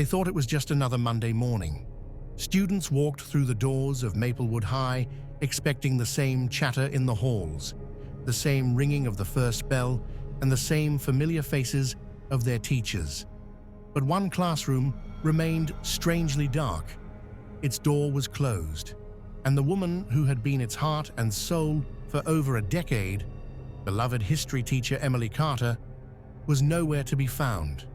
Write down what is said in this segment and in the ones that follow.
They thought it was just another Monday morning. Students walked through the doors of Maplewood High, expecting the same chatter in the halls, the same ringing of the first bell, and the same familiar faces of their teachers. But one classroom remained strangely dark. Its door was closed, and the woman who had been its heart and soul for over a decade, beloved history teacher Emily Carter, was nowhere to be found.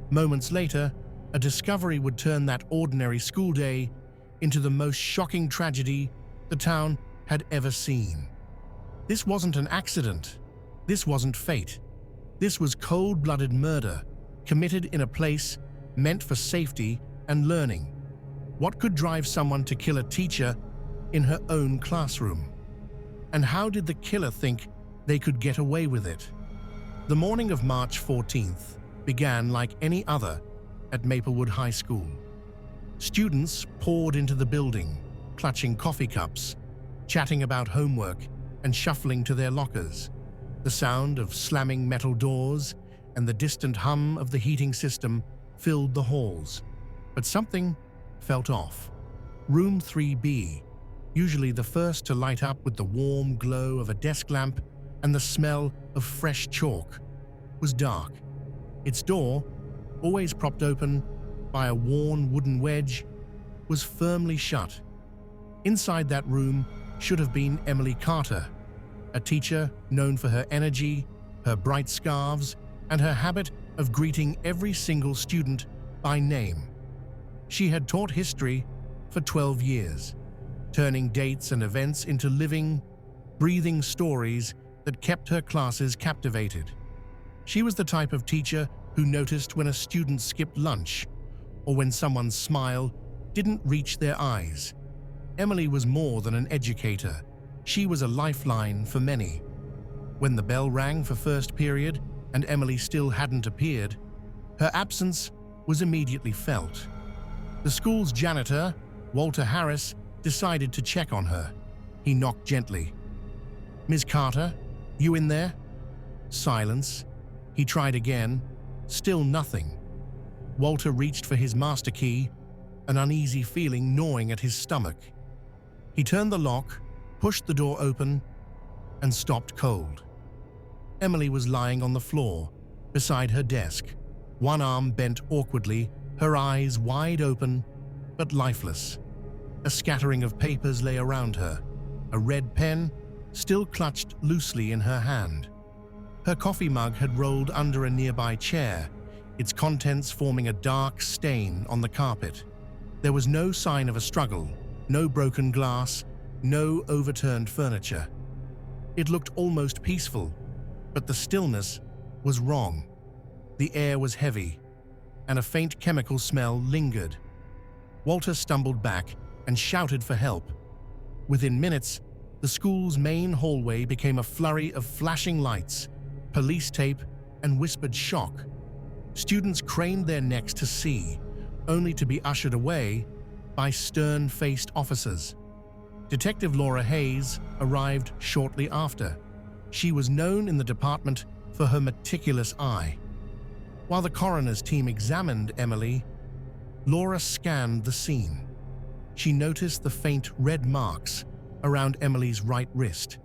Moments later, a discovery would turn that ordinary school day into the most shocking tragedy the town had ever seen. This wasn't an accident. This wasn't fate. This was cold-blooded murder, committed in a place meant for safety and learning. What could drive someone to kill a teacher in her own classroom? And how did the killer think they could get away with it? The morning of March 14th began like any other at Maplewood High School. Students poured into the building, clutching coffee cups, chatting about homework, and shuffling to their lockers. The sound of slamming metal doors and the distant hum of the heating system filled the halls. But something felt off. Room 3B, usually the first to light up with the warm glow of a desk lamp and the smell of fresh chalk, was dark. Its door, always propped open by a worn wooden wedge, was firmly shut. Inside that room should have been Emily Carter, a teacher known for her energy, her bright scarves, and her habit of greeting every single student by name. She had taught history for 12 years, turning dates and events into living, breathing stories that kept her classes captivated. She was the type of teacher who noticed when a student skipped lunch or when someone's smile didn't reach their eyes. Emily was more than an educator. She was a lifeline for many. When the bell rang for first period and Emily still hadn't appeared, her absence was immediately felt. The school's janitor, Walter Harris, decided to check on her. He knocked gently. "Ms. Carter, you in there?" Silence. He tried again. Still nothing. Walter reached for his master key, an uneasy feeling gnawing at his stomach. He turned the lock, pushed the door open, and stopped cold. Emily was lying on the floor, beside her desk, one arm bent awkwardly, her eyes wide open, but lifeless. A scattering of papers lay around her, a red pen still clutched loosely in her hand. Her coffee mug had rolled under a nearby chair, its contents forming a dark stain on the carpet. There was no sign of a struggle, no broken glass, no overturned furniture. It looked almost peaceful, but the stillness was wrong. The air was heavy, and a faint chemical smell lingered. Walter stumbled back and shouted for help. Within minutes, the school's main hallway became a flurry of flashing lights, police tape, and whispered shock. Students craned their necks to see, only to be ushered away by stern-faced officers. Detective Laura Hayes arrived shortly after. She was known in the department for her meticulous eye. While the coroner's team examined Emily, Laura scanned the scene. She noticed the faint red marks around Emily's right wrist,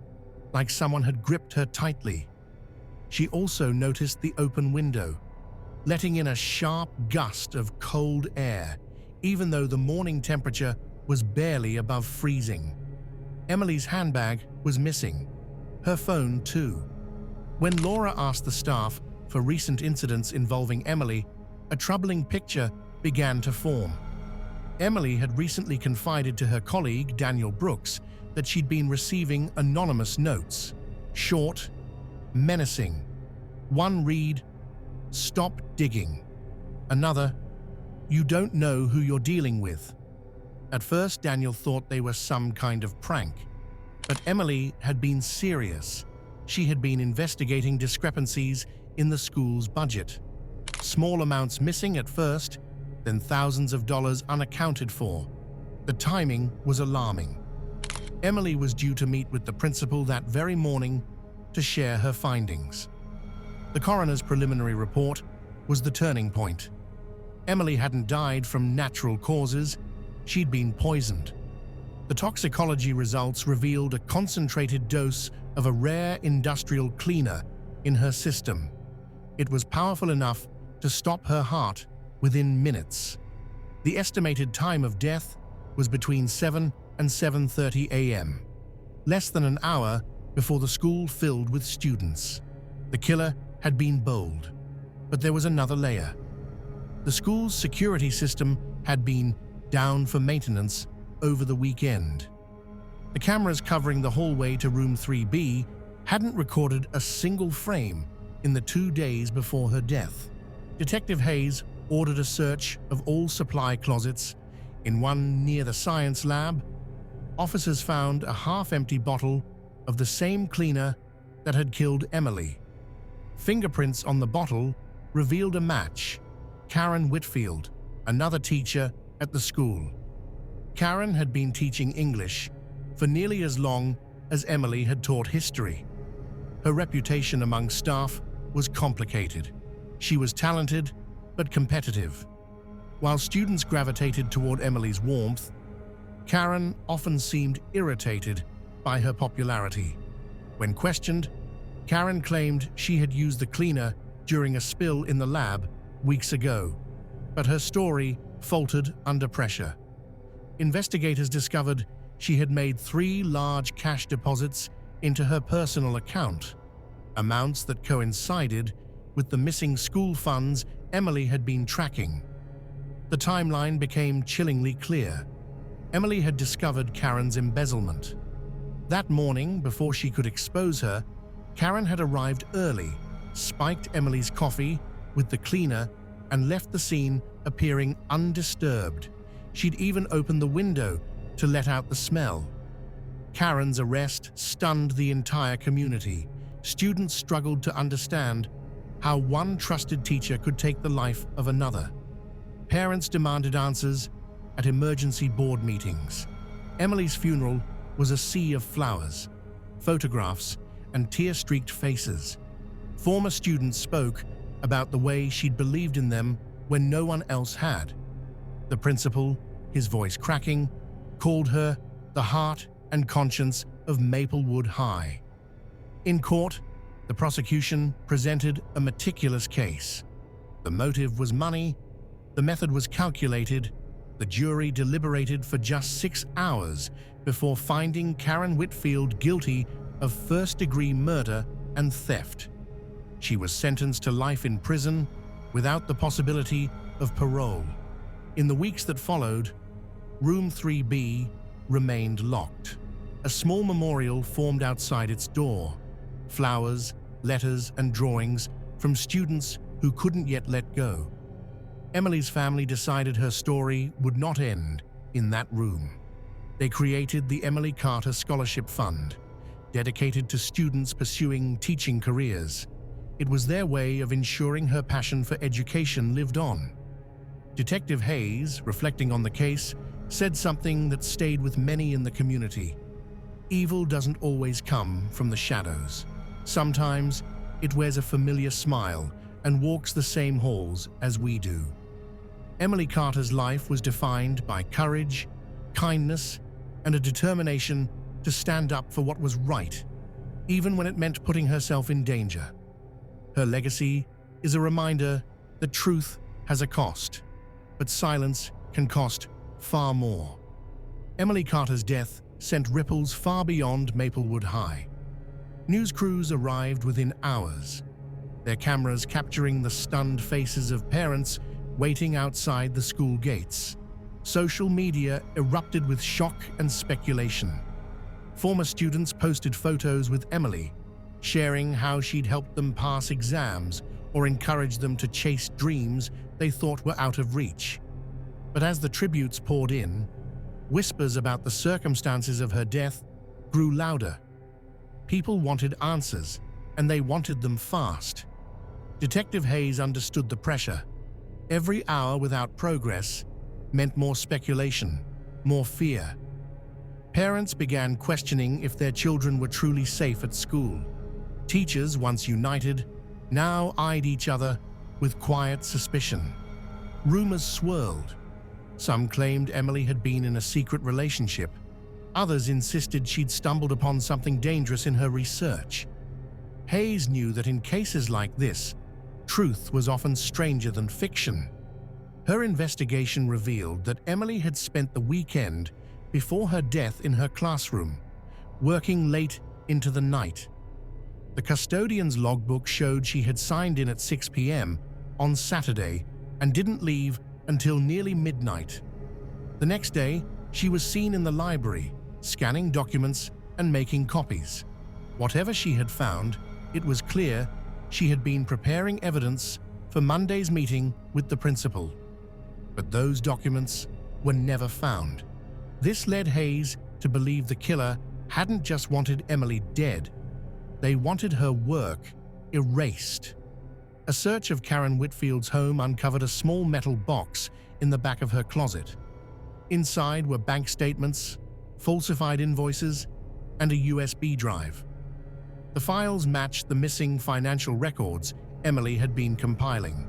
like someone had gripped her tightly. She also noticed the open window, letting in a sharp gust of cold air, even though the morning temperature was barely above freezing. Emily's handbag was missing, her phone too. When Laura asked the staff for recent incidents involving Emily, a troubling picture began to form. Emily had recently confided to her colleague, Daniel Brooks, that she'd been receiving anonymous notes. Short, menacing. One read, "Stop digging." Another, "You don't know who you're dealing with." At first, Daniel thought they were some kind of prank. But Emily had been serious. She had been investigating discrepancies in the school's budget. Small amounts missing at first, then thousands of dollars unaccounted for. The timing was alarming. Emily was due to meet with the principal that very morning to share her findings. The coroner's preliminary report was the turning point. Emily hadn't died from natural causes, she'd been poisoned. The toxicology results revealed a concentrated dose of a rare industrial cleaner in her system. It was powerful enough to stop her heart within minutes. The estimated time of death was between 7 and 7:30 a.m., less than an hour before the school filled with students. The killer had been bold, but there was another layer. The school's security system had been down for maintenance over the weekend. The cameras covering the hallway to room 3B hadn't recorded a single frame in the 2 days before her death. Detective Hayes ordered a search of all supply closets. In one near the science lab, officers found a half-empty bottle of the same cleaner that had killed Emily. Fingerprints on the bottle revealed a match: Karen Whitfield, another teacher at the school. Karen had been teaching English for nearly as long as Emily had taught history. Her reputation among staff was complicated. She was talented but competitive. While students gravitated toward Emily's warmth, Karen often seemed irritated by her popularity. When questioned, Karen claimed she had used the cleaner during a spill in the lab weeks ago, but her story faltered under pressure. Investigators discovered she had made 3 large cash deposits into her personal account, amounts that coincided with the missing school funds Emily had been tracking. The timeline became chillingly clear. Emily had discovered Karen's embezzlement. That morning, before she could expose her, Karen had arrived early, spiked Emily's coffee with the cleaner, and left the scene appearing undisturbed. She'd even opened the window to let out the smell. Karen's arrest stunned the entire community. Students struggled to understand how one trusted teacher could take the life of another. Parents demanded answers at emergency board meetings. Emily's funeral was a sea of flowers, photographs, and tear-streaked faces. Former students spoke about the way she'd believed in them when no one else had. The principal, his voice cracking, called her the heart and conscience of Maplewood High. In court, the prosecution presented a meticulous case. The motive was money, the method was calculated. The jury deliberated for just 6 hours before finding Karen Whitfield guilty of first-degree murder and theft. She was sentenced to life in prison without the possibility of parole. In the weeks that followed, Room 3B remained locked. A small memorial formed outside its door. Flowers, letters, and drawings from students who couldn't yet let go. Emily's family decided her story would not end in that room. They created the Emily Carter Scholarship Fund, dedicated to students pursuing teaching careers. It was their way of ensuring her passion for education lived on. Detective Hayes, reflecting on the case, said something that stayed with many in the community. Evil doesn't always come from the shadows. Sometimes it wears a familiar smile and walks the same halls as we do. Emily Carter's life was defined by courage, kindness, and a determination to stand up for what was right, even when it meant putting herself in danger. Her legacy is a reminder that truth has a cost, but silence can cost far more. Emily Carter's death sent ripples far beyond Maplewood High. News crews arrived within hours, their cameras capturing the stunned faces of parents waiting outside the school gates. Social media erupted with shock and speculation. Former students posted photos with Emily, sharing how she'd helped them pass exams or encouraged them to chase dreams they thought were out of reach. But as the tributes poured in, whispers about the circumstances of her death grew louder. People wanted answers, and they wanted them fast. Detective Hayes understood the pressure. Every hour without progress meant more speculation, more fear. Parents began questioning if their children were truly safe at school. Teachers, once united, now eyed each other with quiet suspicion. Rumors swirled. Some claimed Emily had been in a secret relationship. Others insisted she'd stumbled upon something dangerous in her research. Hayes knew that in cases like this, truth was often stranger than fiction. Her investigation revealed that Emily had spent the weekend before her death in her classroom, working late into the night. The custodian's logbook showed she had signed in at 6 p.m. on Saturday and didn't leave until nearly midnight. The next day, she was seen in the library, scanning documents and making copies. Whatever she had found, it was clear she had been preparing evidence for Monday's meeting with the principal. But those documents were never found. This led Hayes to believe the killer hadn't just wanted Emily dead, they wanted her work erased. A search of Karen Whitfield's home uncovered a small metal box in the back of her closet. Inside were bank statements, falsified invoices, and a USB drive. The files matched the missing financial records Emily had been compiling.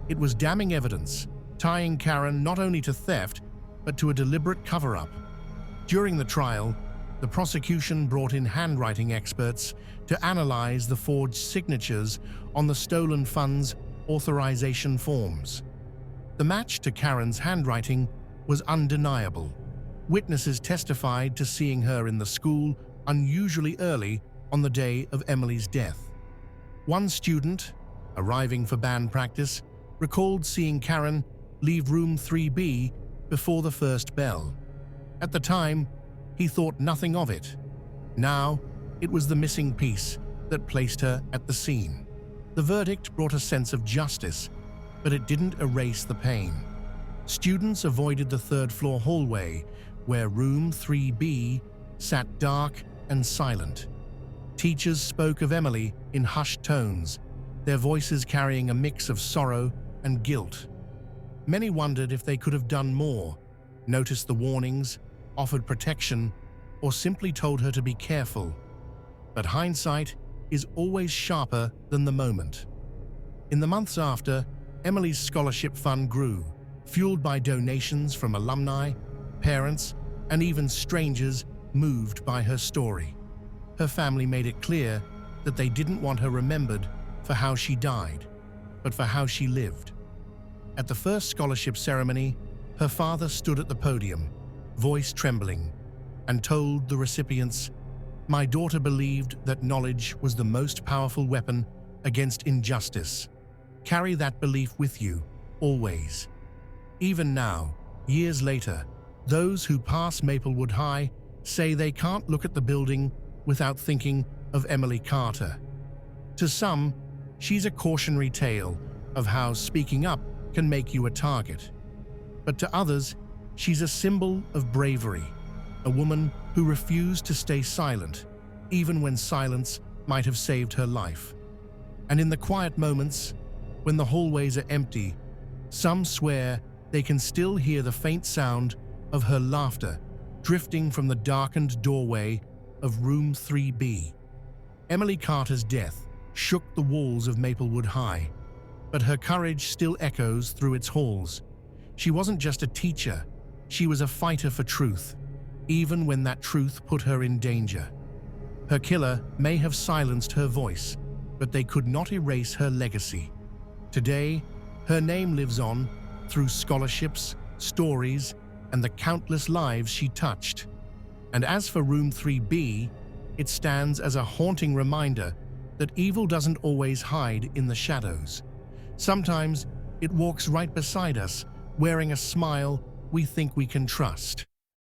It was damning evidence, tying Karen not only to theft, but to a deliberate cover-up. During the trial, the prosecution brought in handwriting experts to analyze the forged signatures on the stolen funds authorization forms. The match to Karen's handwriting was undeniable. Witnesses testified to seeing her in the school unusually early on the day of Emily's death. One student, arriving for band practice, recalled seeing Karen leave room 3B before the first bell. At the time, he thought nothing of it. Now, it was the missing piece that placed her at the scene. The verdict brought a sense of justice, but it didn't erase the pain. Students avoided the third-floor hallway, where room 3B sat dark and silent. Teachers spoke of Emily in hushed tones, their voices carrying a mix of sorrow and guilt. Many wondered if they could have done more, noticed the warnings, offered protection, or simply told her to be careful. But hindsight is always sharper than the moment. In the months after, Emily's scholarship fund grew, fueled by donations from alumni, parents, and even strangers moved by her story. Her family made it clear that they didn't want her remembered for how she died, but for how she lived. At the first scholarship ceremony, her father stood at the podium, voice trembling, and told the recipients, "My daughter believed that knowledge was the most powerful weapon against injustice. Carry that belief with you, always." Even now, years later, those who pass Maplewood High say they can't look at the building without thinking of Emily Carter. To some, she's a cautionary tale of how speaking up can make you a target. But to others, she's a symbol of bravery, a woman who refused to stay silent, even when silence might have saved her life. And in the quiet moments, when the hallways are empty, some swear they can still hear the faint sound of her laughter drifting from the darkened doorway of room 3B. Emily Carter's death shook the walls of Maplewood High, but her courage still echoes through its halls. She wasn't just a teacher, she was a fighter for truth, even when that truth put her in danger. Her killer may have silenced her voice, but they could not erase her legacy. Today, her name lives on through scholarships, stories, and the countless lives she touched. And as for room 3B, it stands as a haunting reminder that evil doesn't always hide in the shadows. Sometimes it walks right beside us, wearing a smile we think we can trust.